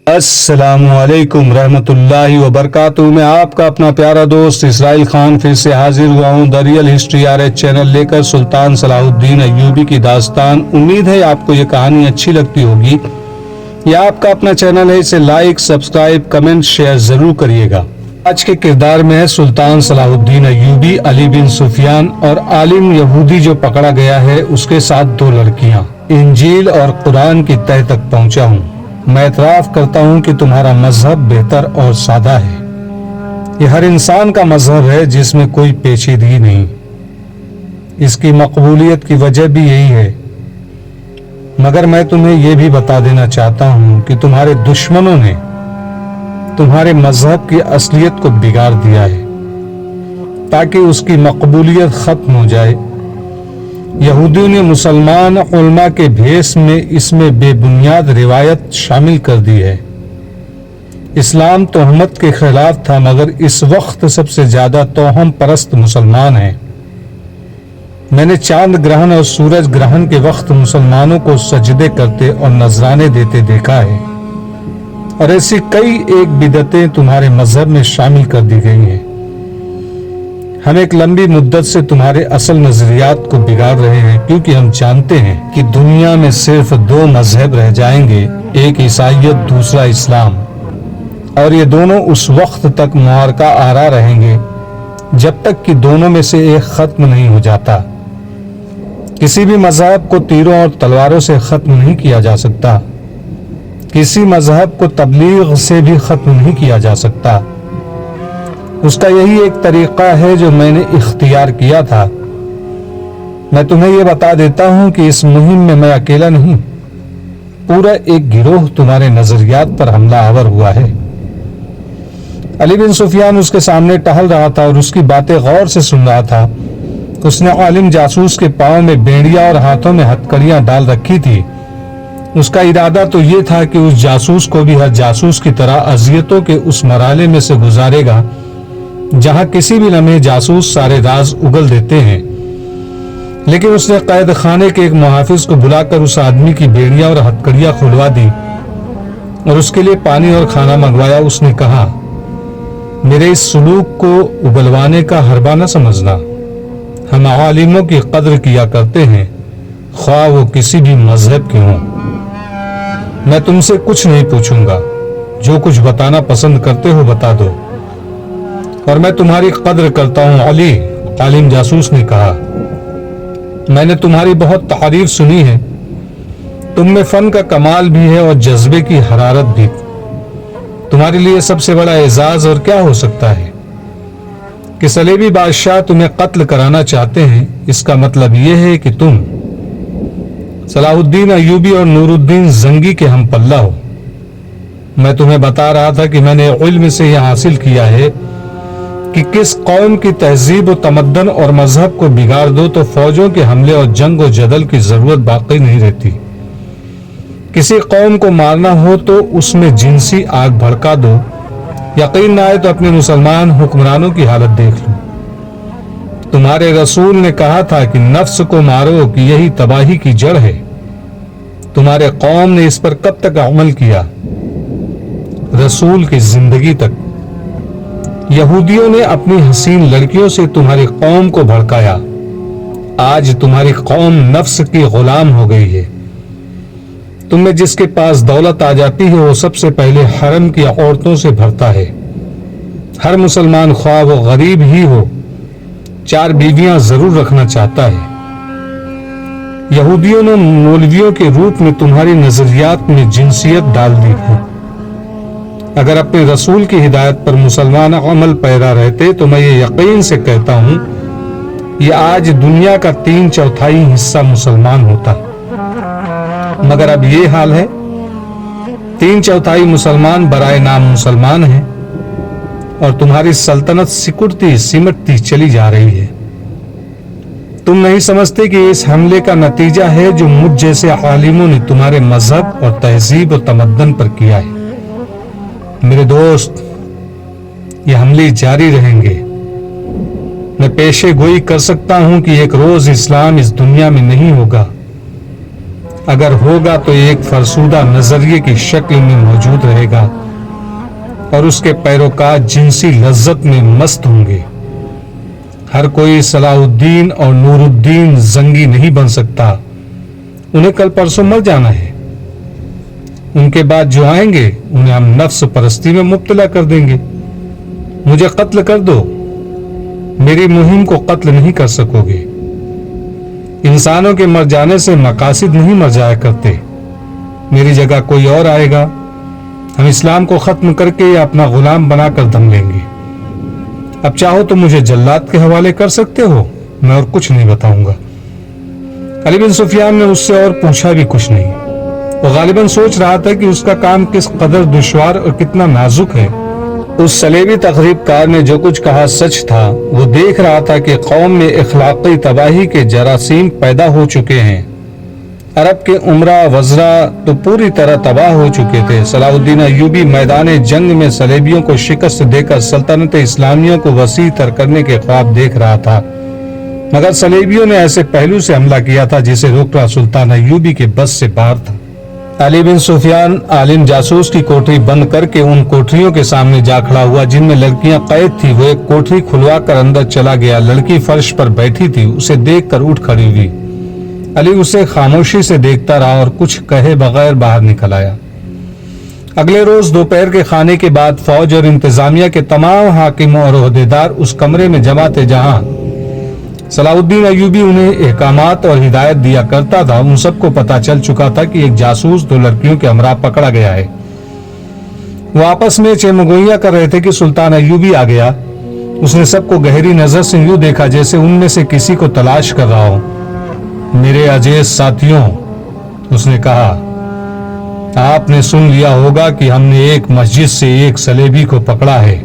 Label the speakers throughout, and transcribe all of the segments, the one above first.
Speaker 1: السلام علیکم رحمۃ اللہ وبرکاتہ۔ میں آپ کا اپنا پیارا دوست اسرائیل خان پھر سے حاضر ہوا ہوں the real history RH channel لے کر سلطان صلاح الدین ایوبی کی داستان۔ امید ہے آپ کو یہ کہانی اچھی لگتی ہوگی۔ یہ آپ کا اپنا چینل ہے، اسے لائک، سبسکرائب، کمنٹ، شیئر ضرور کریے گا۔ آج کے کردار میں ہے سلطان صلاح الدین ایوبی، علی بن سفیان اور عالم یہودی جو پکڑا گیا ہے، اس کے ساتھ 2 لڑکیاں۔ انجیل اور قرآن کی تہہ تک پہنچا ہوں۔ میں اعتراف کرتا ہوں کہ تمہارا مذہب بہتر اور سادہ ہے۔ یہ ہر انسان کا مذہب ہے جس میں کوئی پیچیدگی نہیں۔ اس کی مقبولیت کی وجہ بھی یہی ہے۔ مگر میں تمہیں یہ بھی بتا دینا چاہتا ہوں کہ تمہارے دشمنوں نے تمہارے مذہب کی اصلیت کو بگاڑ دیا ہے تاکہ اس کی مقبولیت ختم ہو جائے۔ یہودیوں نے مسلمان علماء کے بھیس میں اس میں بے بنیاد روایت شامل کر دی ہے۔ اسلام تہمت کے خلاف تھا، مگر اس وقت سب سے زیادہ توہم پرست مسلمان ہیں۔ میں نے چاند گرہن اور سورج گرہن کے وقت مسلمانوں کو سجدے کرتے اور نذرانے دیتے دیکھا ہے، اور ایسی کئی ایک بدعتیں تمہارے مذہب میں شامل کر دی گئی ہیں۔ ہم ایک لمبی مدت سے تمہارے اصل نظریات کو بگاڑ رہے ہیں، کیونکہ ہم جانتے ہیں کہ دنیا میں صرف 2 مذہب رہ جائیں گے، ایک عیسائیت، دوسرا اسلام، اور یہ دونوں اس وقت تک معرکہ آرا رہیں گے جب تک کہ دونوں میں سے ایک ختم نہیں ہو جاتا۔ کسی بھی مذہب کو تیروں اور تلواروں سے ختم نہیں کیا جا سکتا، کسی مذہب کو تبلیغ سے بھی ختم نہیں کیا جا سکتا۔ اس کا یہی ایک طریقہ ہے جو میں نے اختیار کیا تھا۔ میں تمہیں یہ بتا دیتا ہوں کہ اس مہم میں میں اکیلا نہیں، پورا ایک گروہ تمہارے نظریات پر حملہ آور ہوا ہے۔ علی بن سفیان اس کے سامنے ٹہل رہا تھا اور اس کی باتیں غور سے سن رہا تھا۔ اس نے عالم جاسوس کے پاؤں میں بینڈیاں اور ہاتھوں میں ہتکڑیاں ڈال رکھی تھی۔ اس کا ارادہ تو یہ تھا کہ اس جاسوس کو بھی ہر جاسوس کی طرح اذیتوں کے اس مرحلے میں سے گزارے گا جہاں کسی بھی لمحے جاسوس سارے راز اگل دیتے ہیں۔ لیکن اس نے قید خانے کے ایک محافظ کو بلا کر اس آدمی کی بیڑیاں اور ہتکڑیاں کھلوا دی اور اس کے لیے پانی اور کھانا منگوایا۔ اس نے کہا، میرے اس سلوک کو اگلوانے کا حربہ نہ سمجھنا، ہم عالموں کی قدر کیا کرتے ہیں، خواہ وہ کسی بھی مذہب کے ہوں۔ میں تم سے کچھ نہیں پوچھوں گا، جو کچھ بتانا پسند کرتے ہو بتا دو، اور میں تمہاری قدر کرتا ہوں۔ علی، عالم جاسوس نے کہا، میں نے تمہاری بہت تعریف سنی ہے، تم میں فن کا کمال بھی ہے اور جذبے کی حرارت بھی۔ تمہارے لیے سب سے بڑا اعزاز اور کیا ہو سکتا ہے کہ صلیبی بادشاہ تمہیں قتل کرانا چاہتے ہیں۔ اس کا مطلب یہ ہے کہ تم صلاح الدین ایوبی اور نور الدین زنگی کے ہم پلہ ہو۔ میں تمہیں بتا رہا تھا کہ میں نے علم سے یہ حاصل کیا ہے کہ کس قوم کی تہذیب و تمدن اور مذہب کو بگاڑ دو تو فوجوں کے حملے اور جنگ و جدل کی ضرورت باقی نہیں رہتی۔ کسی قوم کو مارنا ہو تو اس میں جنسی آگ بھڑکا دو۔ یقین نہ آئے تو اپنے مسلمان حکمرانوں کی حالت دیکھ لو۔ تمہارے رسول نے کہا تھا کہ نفس کو مارو کہ یہی تباہی کی جڑ ہے۔ تمہارے قوم نے اس پر کب تک عمل کیا؟ رسول کی زندگی تک۔ یہودیوں نے اپنی حسین لڑکیوں سے تمہاری قوم کو بھڑکایا۔ آج تمہاری قوم نفس کی غلام ہو گئی ہے۔ تم میں جس کے پاس دولت آ جاتی ہے وہ سب سے پہلے حرم کی عورتوں سے بھرتا ہے۔ ہر مسلمان خواہ وہ غریب ہی ہو 4 بیویاں ضرور رکھنا چاہتا ہے۔ یہودیوں نے مولویوں کے روپ میں تمہاری نظریات میں جنسیت ڈال دی ہے۔ اگر اپنے رسول کی ہدایت پر مسلمان عمل پیرا رہتے تو میں یہ یقین سے کہتا ہوں یہ آج دنیا کا 3/4 حصہ مسلمان ہوتا، مگر اب یہ حال ہے 3/4 مسلمان برائے نام مسلمان ہیں اور تمہاری سلطنت سکڑتی سمٹتی چلی جا رہی ہے۔ تم نہیں سمجھتے کہ اس حملے کا نتیجہ ہے جو مجھ جیسے عالموں نے تمہارے مذہب اور تہذیب و تمدن پر کیا ہے۔ میرے دوست، یہ حملے جاری رہیں گے۔ میں پیشے گوئی کر سکتا ہوں کہ ایک روز اسلام اس دنیا میں نہیں ہوگا۔ اگر ہوگا تو ایک فرسودہ نظریے کی شکل میں موجود رہے گا اور اس کے پیروکار جنسی لذت میں مست ہوں گے۔ ہر کوئی صلاح الدین اور نور الدین زنگی نہیں بن سکتا، انہیں کل پرسوں مر جانا ہے۔ ان کے بعد جو آئیں گے انہیں ہم نفس پرستی میں مبتلا کر دیں گے۔ مجھے قتل کر دو، میری مہم کو قتل نہیں کر سکو گے۔ انسانوں کے مر جانے سے مقاصد نہیں مر جایا کرتے۔ میری جگہ کوئی اور آئے گا، ہم اسلام کو ختم کر کے یا اپنا غلام بنا کر دم لیں گے۔ اب چاہو تو مجھے جلاد کے حوالے کر سکتے ہو، میں اور کچھ نہیں بتاؤں گا۔ علی بن سفیان نے اس سے اور پوچھا بھی کچھ نہیں۔ وہ غالباً سوچ رہا تھا کہ اس کا کام کس قدر دشوار اور کتنا نازک ہے۔ اس صلیبی تقریب کار نے جو کچھ کہا سچ تھا۔ وہ دیکھ رہا تھا کہ قوم میں اخلاقی تباہی کے جراثیم پیدا ہو چکے ہیں۔ عرب کے امراء وزراء تو پوری طرح تباہ ہو چکے تھے۔ صلاح الدین ایوبی میدان جنگ میں صلیبیوں کو شکست دے کر سلطنت اسلامیہ کو وسیع تر کرنے کے خواب دیکھ رہا تھا، مگر صلیبیوں نے ایسے پہلو سے حملہ کیا تھا جسے روکنا سلطان ایوبی کے بس سے باہر تھا۔ علی بن سفیان عالم جاسوس کی کوٹری بند کر کے ان کوٹریوں کے سامنے جا کھڑا ہوا جن میں لڑکیاں قید تھی۔ وہ ایک کوٹری کھلوا کر اندر چلا گیا۔ لڑکی فرش پر بیٹھی تھی، اسے دیکھ کر اٹھ کھڑی ہوئی۔ علی اسے خاموشی سے دیکھتا رہا اور کچھ کہے بغیر باہر نکل آیا۔ اگلے روز دوپہر کے کھانے کے بعد فوج اور انتظامیہ کے تمام حاکموں اور عہدیدار اس کمرے میں جمع تھے جہاں صلاح الدین ایوبی انہیں احکامات اور ہدایت دیا کرتا تھا۔ ان سب کو پتا چل چکا تھا کہ ایک جاسوس دو لڑکیوں کے ہمراہ پکڑا گیا ہے۔ وہ آپس میں چمگوئیاں کر رہے تھے کہ سلطان ایوبی آ گیا۔ اس نے سب کو گہری نظر سے یوں دیکھا جیسے ان میں سے کسی کو تلاش کر رہا ہو۔ میرے عزیز ساتھیوں، اس نے کہا، آپ نے سن لیا ہوگا کہ ہم نے ایک مسجد سے ایک صلیبی کو پکڑا ہے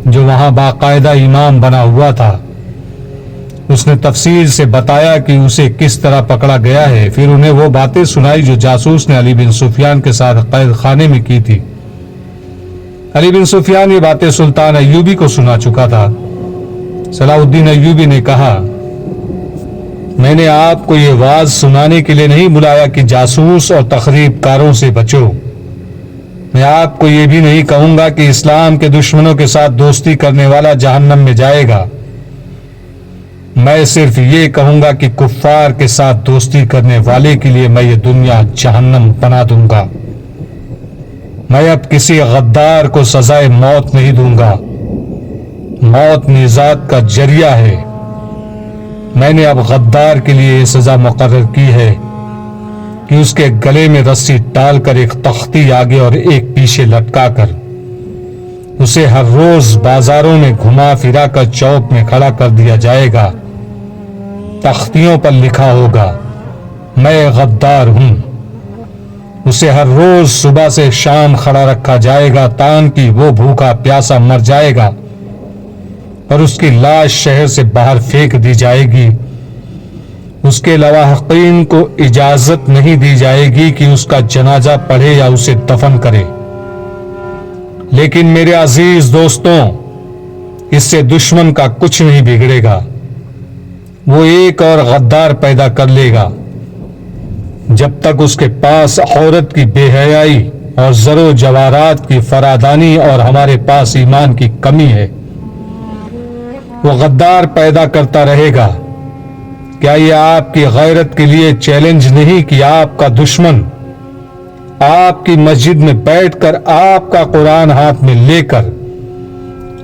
Speaker 1: جو وہاں باقاعدہ امام بنا ہوا تھا۔ اس نے تفصیل سے بتایا کہ اسے کس طرح پکڑا گیا ہے، پھر انہیں وہ باتیں سنائی جو جاسوس نے علی بن سفیان کے ساتھ قید خانے میں کی تھی۔ علی بن سفیان یہ باتیں سلطان ایوبی کو سنا چکا تھا۔ صلاح الدین ایوبی نے کہا، میں نے آپ کو یہ واز سنانے کے لیے نہیں بلایا کہ جاسوس اور تخریب کاروں سے بچو۔ میں آپ کو یہ بھی نہیں کہوں گا کہ اسلام کے دشمنوں کے ساتھ دوستی کرنے والا جہنم میں جائے گا۔ میں صرف یہ کہوں گا کہ کفار کے ساتھ دوستی کرنے والے کے لیے میں یہ دنیا جہنم بنا دوں گا۔ میں اب کسی غدار کو سزائے موت نہیں دوں گا۔ موت نجات کا ذریعہ ہے۔ میں نے اب غدار کے لیے یہ سزا مقرر کی ہے کہ اس کے گلے میں رسی ڈال کر ایک تختی آگے اور ایک پیچھے لٹکا کر اسے ہر روز بازاروں میں گھما پھرا کر چوک میں کھڑا کر دیا جائے گا۔ تختیوں پر لکھا ہوگا، میں غدار ہوں۔ اسے ہر روز صبح سے شام کھڑا رکھا جائے گا تاکہ وہ بھوکا پیاسا مر جائے گا اور اس کی لاش شہر سے باہر پھینک دی جائے گی۔ اس کے لواحقین کو اجازت نہیں دی جائے گی کہ اس کا جنازہ پڑھے یا اسے دفن کرے۔ لیکن میرے عزیز دوستوں، اس سے دشمن کا کچھ نہیں بگڑے گا۔ وہ ایک اور غدار پیدا کر لے گا۔ جب تک اس کے پاس عورت کی بے حیائی اور زر و جواہرات کی فرادانی اور ہمارے پاس ایمان کی کمی ہے، وہ غدار پیدا کرتا رہے گا۔ کیا یہ آپ کی غیرت کے لیے چیلنج نہیں کہ آپ کا دشمن آپ کی مسجد میں بیٹھ کر آپ کا قرآن ہاتھ میں لے کر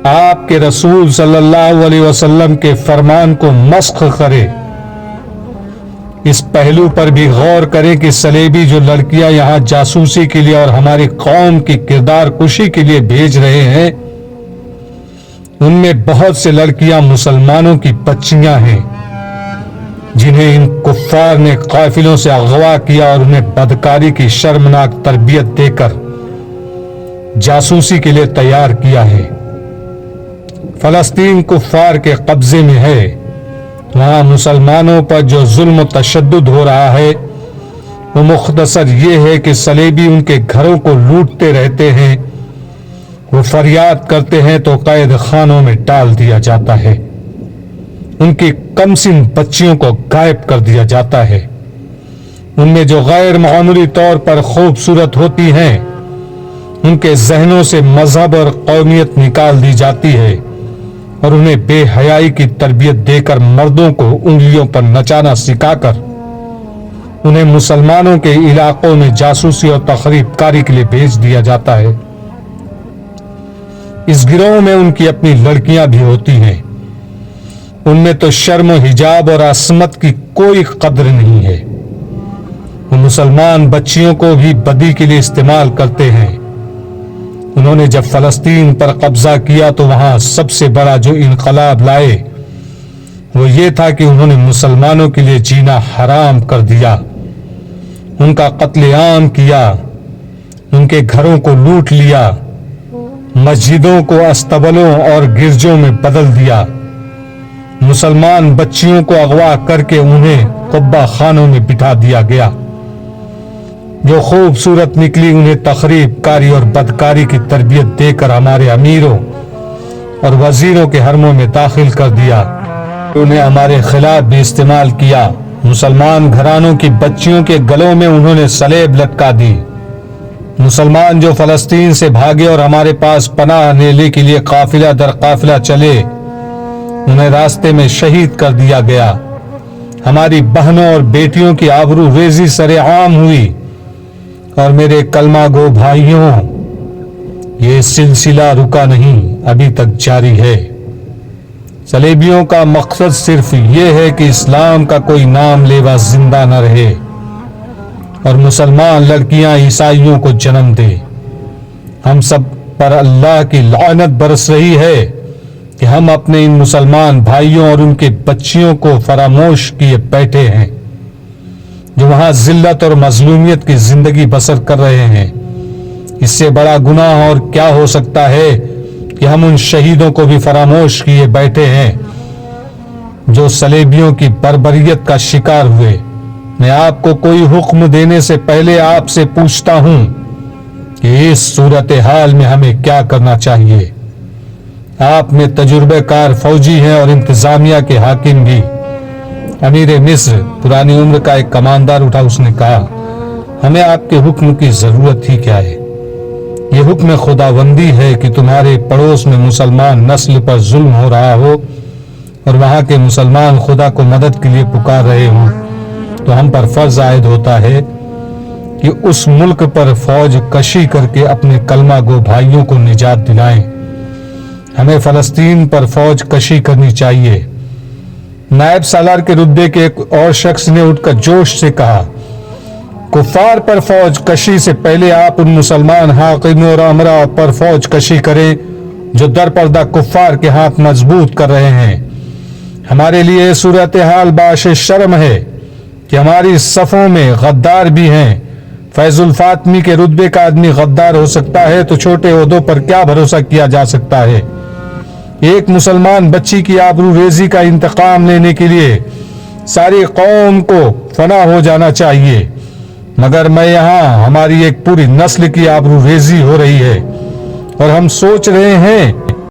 Speaker 1: آپ کے رسول صلی اللہ علیہ وسلم کے فرمان کو مسخ کرے؟ اس پہلو پر بھی غور کریں کہ صلیبی جو لڑکیاں یہاں جاسوسی کے لیے اور ہماری قوم کی کردار کشی کے لیے بھیج رہے ہیں، ان میں بہت سے لڑکیاں مسلمانوں کی بچیاں ہیں جنہیں ان کفار نے قافلوں سے اغوا کیا اور انہیں بدکاری کی شرمناک تربیت دے کر جاسوسی کے لیے تیار کیا ہے۔ فلسطین کفار کے قبضے میں ہے۔ وہاں مسلمانوں پر جو ظلم و تشدد ہو رہا ہے وہ مختصر یہ ہے کہ صلیبی ان کے گھروں کو لوٹتے رہتے ہیں۔ وہ فریاد کرتے ہیں تو قید خانوں میں ڈال دیا جاتا ہے۔ ان کی کمسن بچیوں کو غائب کر دیا جاتا ہے۔ ان میں جو غیر معمولی طور پر خوبصورت ہوتی ہیں ان کے ذہنوں سے مذہب اور قومیت نکال دی جاتی ہے اور انہیں بے حیائی کی تربیت دے کر مردوں کو انگلیوں پر نچانا سکھا کر انہیں مسلمانوں کے علاقوں میں جاسوسی اور تخریب کاری کے لیے بھیج دیا جاتا ہے۔ اس گروہ میں ان کی اپنی لڑکیاں بھی ہوتی ہیں، ان میں تو شرم و حجاب اور عصمت کی کوئی قدر نہیں ہے۔ وہ مسلمان بچیوں کو بھی بدی کے لیے استعمال کرتے ہیں۔ انہوں نے جب فلسطین پر قبضہ کیا تو وہاں سب سے بڑا جو انقلاب لائے وہ یہ تھا کہ انہوں نے مسلمانوں کے لیے جینا حرام کر دیا، ان کا قتل عام کیا، ان کے گھروں کو لوٹ لیا، مسجدوں کو استبلوں اور گرجوں میں بدل دیا، مسلمان بچیوں کو اغوا کر کے انہیں قبہ خانوں میں بٹھا دیا گیا، جو خوبصورت نکلی انہیں تخریب کاری اور بدکاری کی تربیت دے کر ہمارے امیروں اور وزیروں کے حرموں میں داخل کر دیا، انہیں ہمارے خلاف بھی استعمال کیا۔ مسلمان گھرانوں کی بچیوں کے گلوں میں انہوں نے سلیب لٹکا دی۔ مسلمان جو فلسطین سے بھاگے اور ہمارے پاس پناہ لینے کے لیے قافلہ در قافلہ چلے انہیں راستے میں شہید کر دیا گیا۔ ہماری بہنوں اور بیٹیوں کی آبرو ریزی سر عام ہوئی، اور میرے کلمہ گو بھائیوں یہ سلسلہ رکا نہیں، ابھی تک جاری ہے۔ صلیبیوں کا مقصد صرف یہ ہے کہ اسلام کا کوئی نام لیوا زندہ نہ رہے اور مسلمان لڑکیاں عیسائیوں کو جنم دے۔ ہم سب پر اللہ کی لعنت برس رہی ہے کہ ہم اپنے ان مسلمان بھائیوں اور ان کے بچیوں کو فراموش کیے بیٹھے ہیں جو وہاں ذلت اور مظلومیت کی زندگی بسر کر رہے ہیں۔ اس سے بڑا گناہ اور کیا ہو سکتا ہے کہ ہم ان شہیدوں کو بھی فراموش کیے بیٹھے ہیں جو صلیبیوں کی بربریت کا شکار ہوئے۔ میں آپ کو کوئی حکم دینے سے پہلے آپ سے پوچھتا ہوں کہ اس صورتحال میں ہمیں کیا کرنا چاہیے۔ آپ میں تجربہ کار فوجی ہیں اور انتظامیہ کے حاکم بھی۔ امیر مصر پرانی عمر کا ایک کماندار اٹھا، اس نے کہا ہمیں آپ کے حکم کی ضرورت ہی کیا ہے؟ یہ حکم خداوندی ہے کہ تمہارے پڑوس میں مسلمان نسل پر ظلم ہو رہا ہو اور وہاں کے مسلمان خدا کو مدد کے لیے پکار رہے ہوں تو ہم پر فرض عائد ہوتا ہے کہ اس ملک پر فوج کشی کر کے اپنے کلمہ گو بھائیوں کو نجات دلائیں۔ ہمیں فلسطین پر فوج کشی کرنی چاہیے۔ نائب سالار کے رتبے کے ایک اور شخص نے اٹھ کر جوش سے کہا کفار پر فوج کشی سے پہلے آپ ان مسلمان حاکموں اور امراء پر فوج کشی کریں جو در پردہ کفار کے ہاتھ مضبوط کر رہے ہیں۔ ہمارے لیے صورتحال باعث شرم ہے کہ ہماری صفوں میں غدار بھی ہیں۔ فیض الفاطمی کے رتبے کا آدمی غدار ہو سکتا ہے تو چھوٹے عہدوں پر کیا بھروسہ کیا جا سکتا ہے؟ ایک مسلمان بچی کی آبرو ریزی کا انتقام لینے کے لیے ساری قوم کو فنا ہو جانا چاہیے، مگر میں یہاں ہماری ایک پوری نسل کی آبرو ریزی ہو رہی ہے اور ہم سوچ رہے ہیں